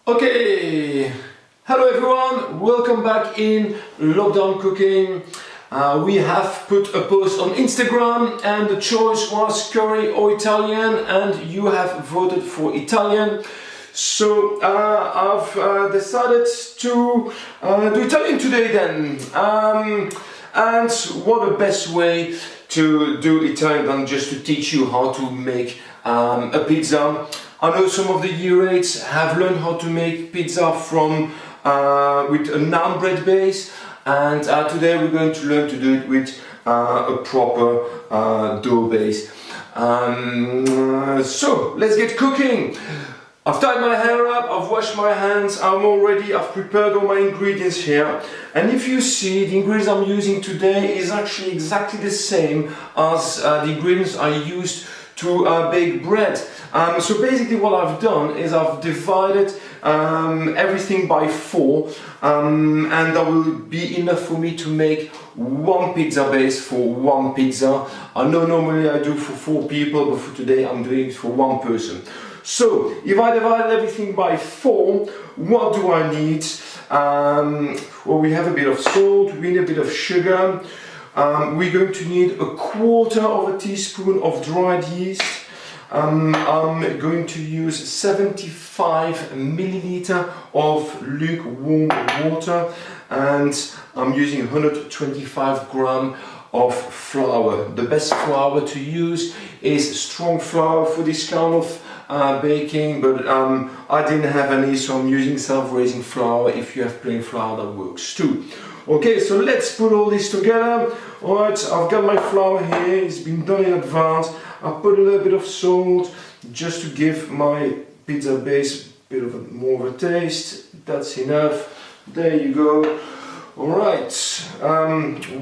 Okay, hello everyone, welcome back in Lockdown Cooking. We have put a post on Instagram and the choice was curry or Italian, and you have voted for Italian. So I've decided to do Italian today then. And what a best way to do Italian than just to teach you how to make a pizza. I know some of the year 8s have learned how to make pizza from with a naan bread base, and today we're going to learn to do it with a proper dough base. So let's get cooking. I've tied my hair up, I've washed my hands, I've prepared all my ingredients here. And if you see, the ingredients I'm using today is actually exactly the same as the ingredients I used to bake bread. So basically what I've done is I've divided everything by 4, and that will be enough for me to make one pizza base for one pizza. I know normally I do for 4 people, but for today I'm doing it for 1 person. So if I divide everything by 4, what do I need? Well, we have a bit of salt, we need a bit of sugar. We're going to need a 1/4 teaspoon of dried yeast. I'm going to use 75 milliliter of lukewarm water, and I'm using 125 grams of flour. The best flour to use is strong flour for this kind of baking, but I didn't have any, so I'm using self-raising flour. If you have plain flour, that works too. Okay, so let's put all this together. Alright, I've got my flour here, it's been done in advance. I'll put a little bit of salt just to give my pizza base a bit of more of a taste. That's enough. There you go. Alright,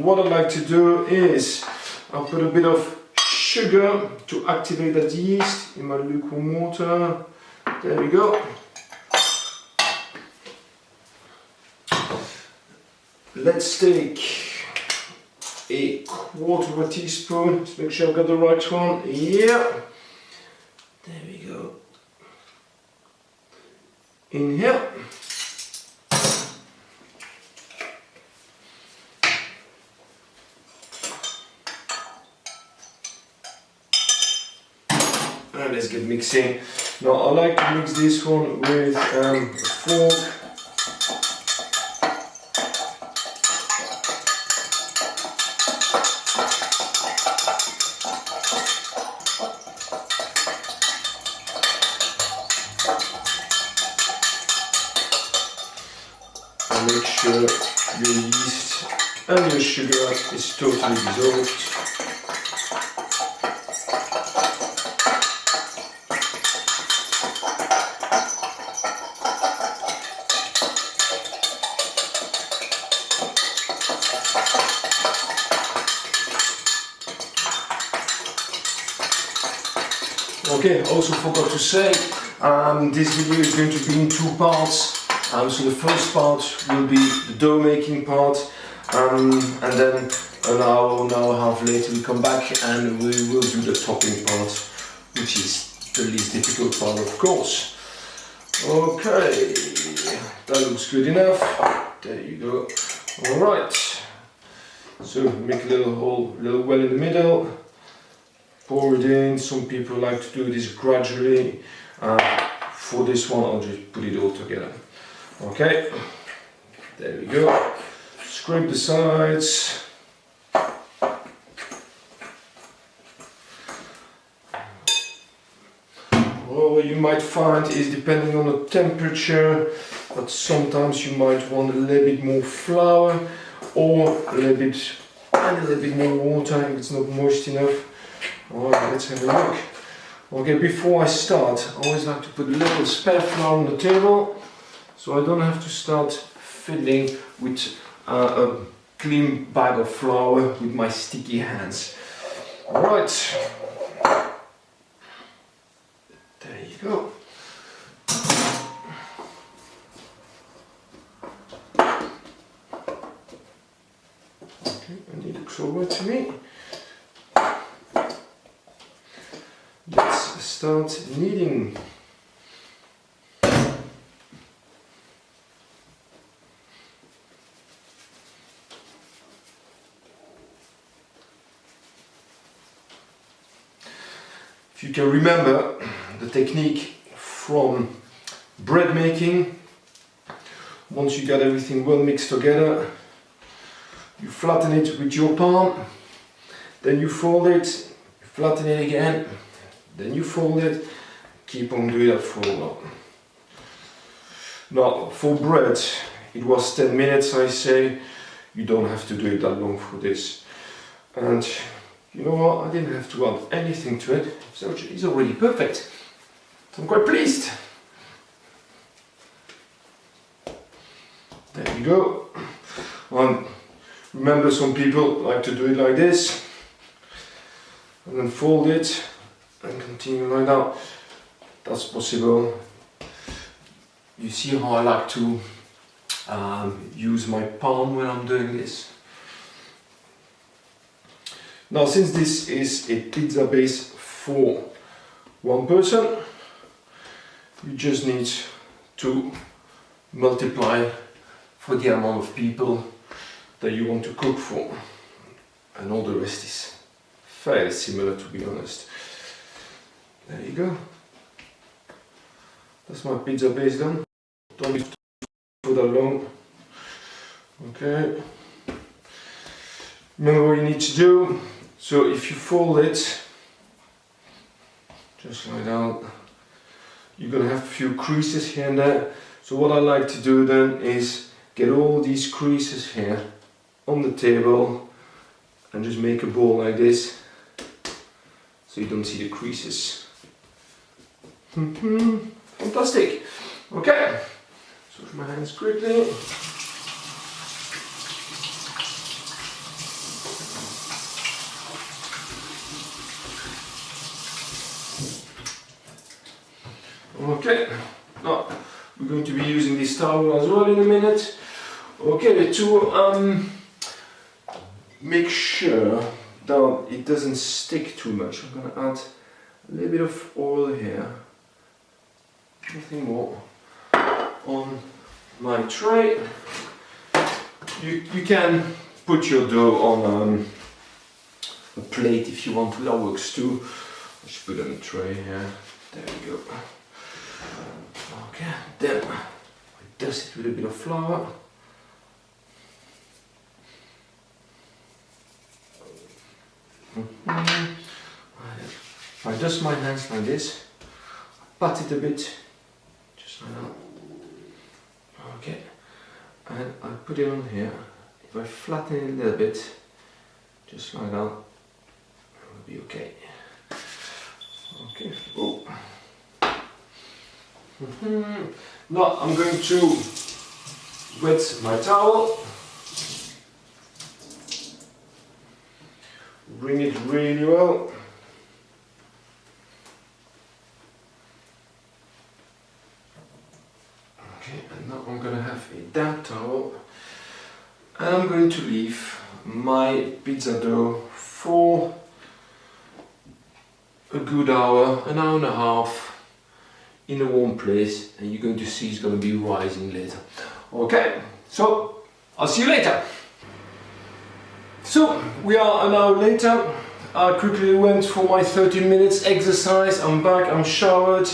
what I like to do is I'll put a bit of sugar to activate that yeast in my lukewarm water. There we go. Let's take a 1/4 teaspoon. Let's make sure I've got the right one. Yeah. There we go. In here. And let's get mixing. Now I like to mix this one with a fork. And make sure your yeast and your sugar is totally dissolved. Okay, also forgot to say, this video is going to be in 2 parts. So the first part will be the dough making part, and then an hour and a half later we come back and we will do the topping part, which is the least difficult part, of course. Okay, that looks good enough. There you go. Alright, so make a little hole, a little well in the middle. Pour it in. Some people like to do this gradually. For this one I'll just put it all together. Okay, there we go. Scrape the sides. Well, what you might find is, depending on the temperature, that sometimes you might want a little bit more flour or a little bit more water if it's not moist enough. Alright, let's have a look. Okay, before I start, I always like to put a little spare flour on the table, so I don't have to start fiddling with a clean bag of flour with my sticky hands. Alright, there you go. Okay, and it looks alright to me. Let's start kneading. if you can remember the technique from bread making, once you got everything well mixed together, you flatten it with your palm, then you fold it, you flatten it again, then you fold it, keep on doing that for a while. Now, for bread, it was 10 minutes, I say. You don't have to do it that long for this. And you know what, I didn't have to add anything to it, so it's already perfect. So I'm quite pleased. There you go. And remember, some people like to do it like this, and then fold it and continue like that. That's possible. You see how I like to use my palm when I'm doing this. Now, since this is a pizza base for one person, you just need to multiply for the amount of people that you want to cook for, and all the rest is fairly similar, to be honest. There you go. That's my pizza base done. Don't need to put that long. Okay. Remember what you need to do. So if you fold it just like that, you're gonna have a few creases here and there. So what I like to do then is get all these creases here on the table and just make a ball like this, so you don't see the creases. Fantastic. Okay, switch my hands quickly. Okay, now we're going to be using this towel as well in a minute. Okay, to make sure that it doesn't stick too much, I'm going to add a little bit of oil here, nothing more, on my tray. You can put your dough on a plate if you want to, that works too. I just put it on a tray here, there we go. Okay, then I dust it with a bit of flour. I dust my hands like this, pat it a bit, just like that. Okay, and I put it on here. If I flatten it a little bit, just like that, it will be okay. Okay. Oh. Now I'm going to wet my towel, wring it really well. Okay, and now I'm going to have a damp towel, and I'm going to leave my pizza dough for a good hour, an hour and a half, in a warm place, and you're going to see it's going to be rising later. Okay, so I'll see you later. So we are an hour later. I quickly went for my 30 minutes exercise. I'm back, I'm showered,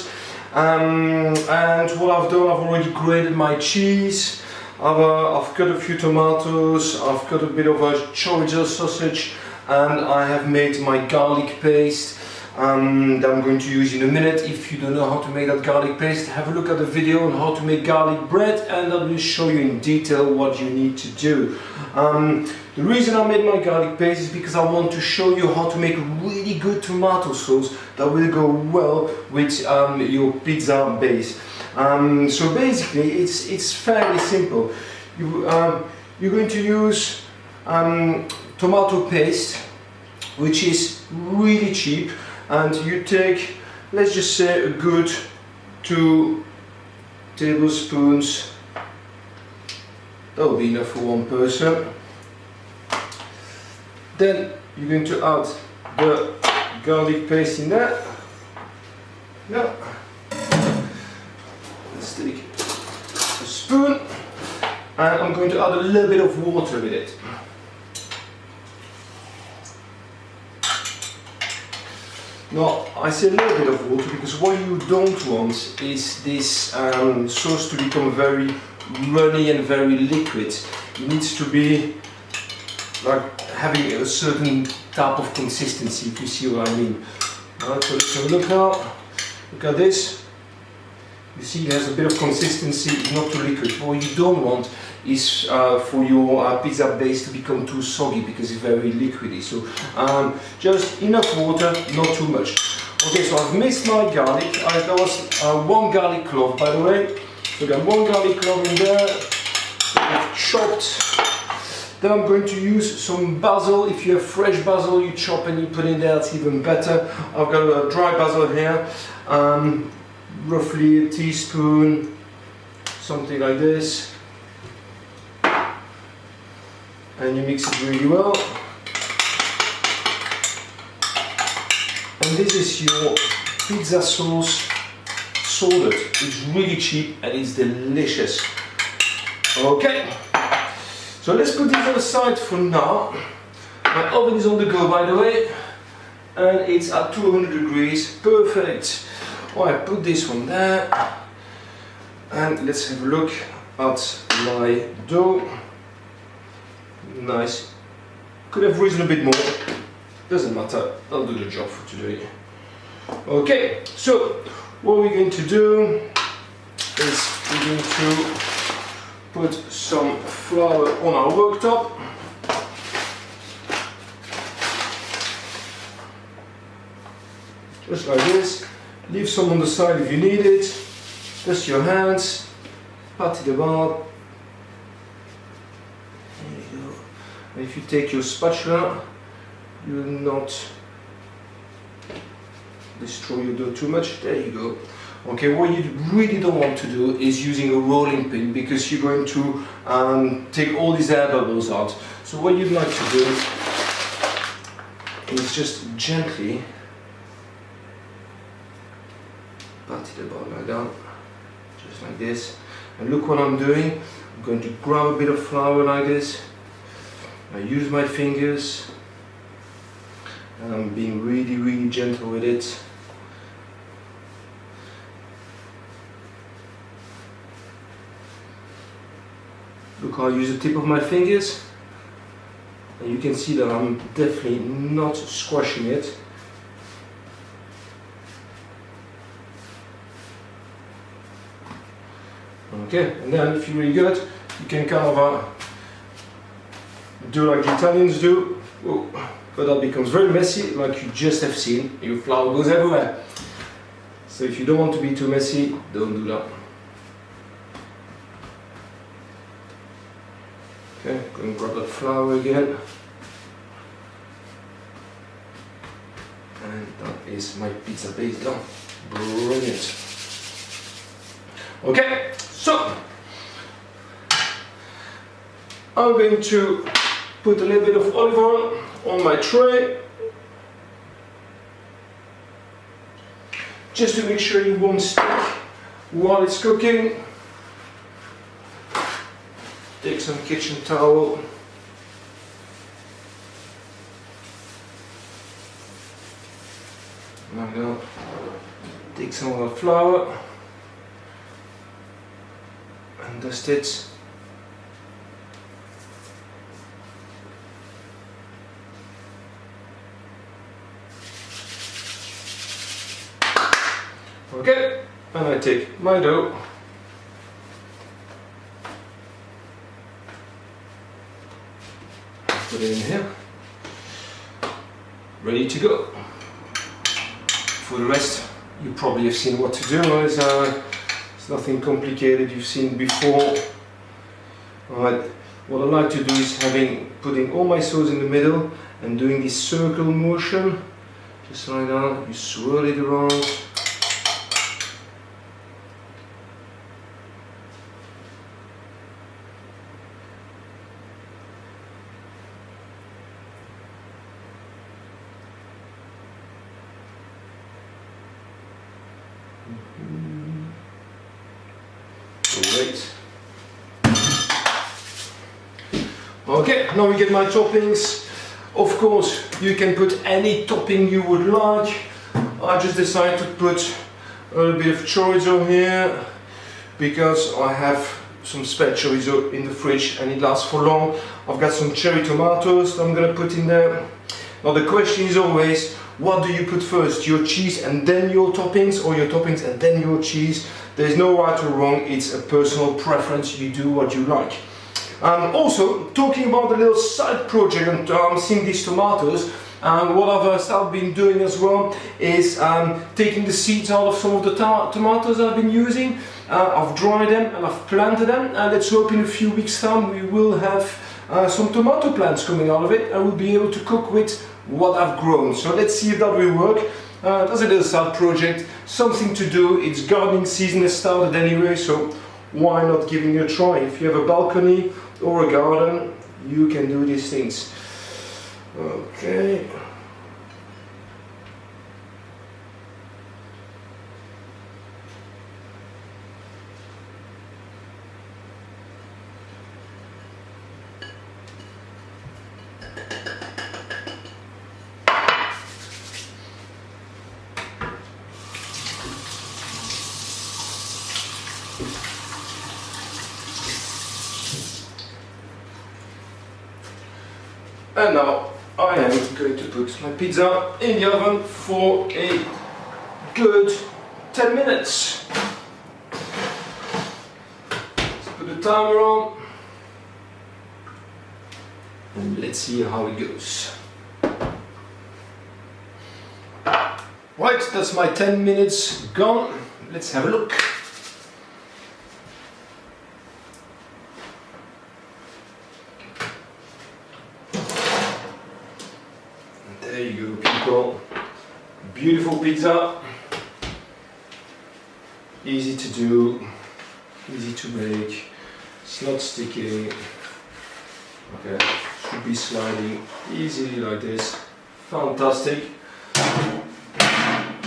and what I've done, I've already grated my cheese. I've cut a few tomatoes, I've cut a bit of a chorizo sausage, and I have made my garlic paste that I'm going to use in a minute. If you don't know how to make that garlic paste, have a look at the video on how to make garlic bread, and I will show you in detail what you need to do. The reason I made my garlic paste is because I want to show you how to make really good tomato sauce that will go well with your pizza base. So basically it's fairly simple. You're going to use tomato paste, which is really cheap, and you take, let's just say, a good 2 tablespoons. That will be enough for one person. Then you're going to add the garlic paste in there. Now, let's take a spoon, and I'm going to add a little bit of water with it. Now, I say a little bit of water because what you don't want is this sauce to become very runny and very liquid. It needs to be like having a certain type of consistency, if you see what I mean. Alright, so let's have a look now. Look at this. You see it has a bit of consistency, it's not too liquid. What you don't want is for your pizza base to become too soggy because it's very liquidy. So just enough water, not too much. Okay, so I've mixed my garlic. There was one garlic clove, by the way. So I got one garlic clove in there. I've chopped. Then I'm going to use some basil. If you have fresh basil, you chop and you put in there, it's even better. I've got a dry basil here. Roughly a teaspoon, something like this, and you mix it really well. And this is your pizza sauce sorted. It's really cheap and it's delicious. Okay, so let's put this aside for now. My oven is on the go, by the way, and it's at 200 degrees, perfect. Oh, I put this one there, and let's have a look at my dough. Nice. Could have risen a bit more, doesn't matter, I'll do the job for today. Okay, so what we're going to do is we're going to put some flour on our worktop. Just like this. Leave some on the side if you need it. Dust your hands, pat it about. There you go. And if you take your spatula, you will not destroy your dough too much. There you go. Okay, what you really don't want to do is using a rolling pin because you're going to take all these air bubbles out. So what you'd like to do is just gently pat it about like that, just like this. And look what I'm doing. I'm going to grab a bit of flour like this. I use my fingers and I'm being really gentle with it. Look how I use the tip of my fingers, and you can see that I'm definitely not squashing it. Okay, and then if you're really good, you can kind of do like the Italians do, but that becomes very messy, like you just have seen. Your flour goes everywhere. So if you don't want to be too messy, don't do that. Okay, go and grab that flour again. And that is my pizza base done. Brilliant. Okay, so I'm going to put a little bit of olive oil on my tray, just to make sure it won't stick while it's cooking. Take some kitchen towel. Like that. Take some of the flour and dust it. Okay, and I take my dough. Put it in here. Ready to go. For the rest, you probably have seen what to do. It's nothing complicated, you've seen before. Alright, what I like to do is putting all my sauce in the middle and doing this circle motion, just like that. You swirl it around. Great. Okay, now we get my toppings. Of course, you can put any topping you would like. I just decided to put a little bit of chorizo here because I have some spare chorizo in the fridge and it lasts for long. I've got some cherry tomatoes that I'm gonna put in there. Now the question is always, what do you put first? Your cheese and then your toppings, or your toppings and then your cheese? There's no right or wrong, it's a personal preference, you do what you like. Also, talking about the little side project, and seeing these tomatoes, what I've been doing as well is taking the seeds out of some of the tomatoes I've been using. I've dried them and I've planted them, and let's hope in a few weeks time we will have some tomato plants coming out of it and we'll be able to cook with what I've grown. So let's see if that will work. That's a little side project, something to do. It's gardening season has started anyway, so why not giving it a try? If you have a balcony or a garden, you can do these things. Okay. And now I am going to put my pizza in the oven for a good 10 minutes. Let's put the timer on and let's see how it goes. Right, that's my 10 minutes gone. Let's have a look. There you go, people. Beautiful pizza. Easy to do, easy to make. It's not sticky. Okay, should be sliding easily like this. Fantastic.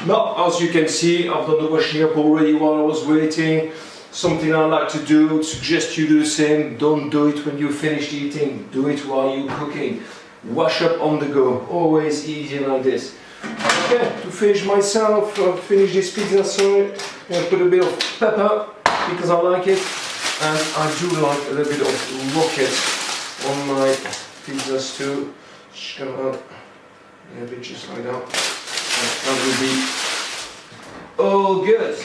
Now, as you can see, I've done the washing up already while I was waiting. Something I like to do, suggest you do the same. Don't do it when you finished eating, do it while you're cooking. Wash up on the go, always easy like this. Okay, to finish myself, finish this pizza, sorry, I put a bit of pepper because I like it, and I do like a little bit of rocket on my pizzas too. Just gonna add a bit just like that. That will be all good.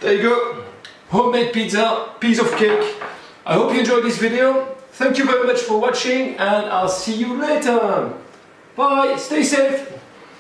There you go, homemade pizza, piece of cake. I hope you enjoyed this video. Thank you very much for watching and I'll see you later. Bye, stay safe.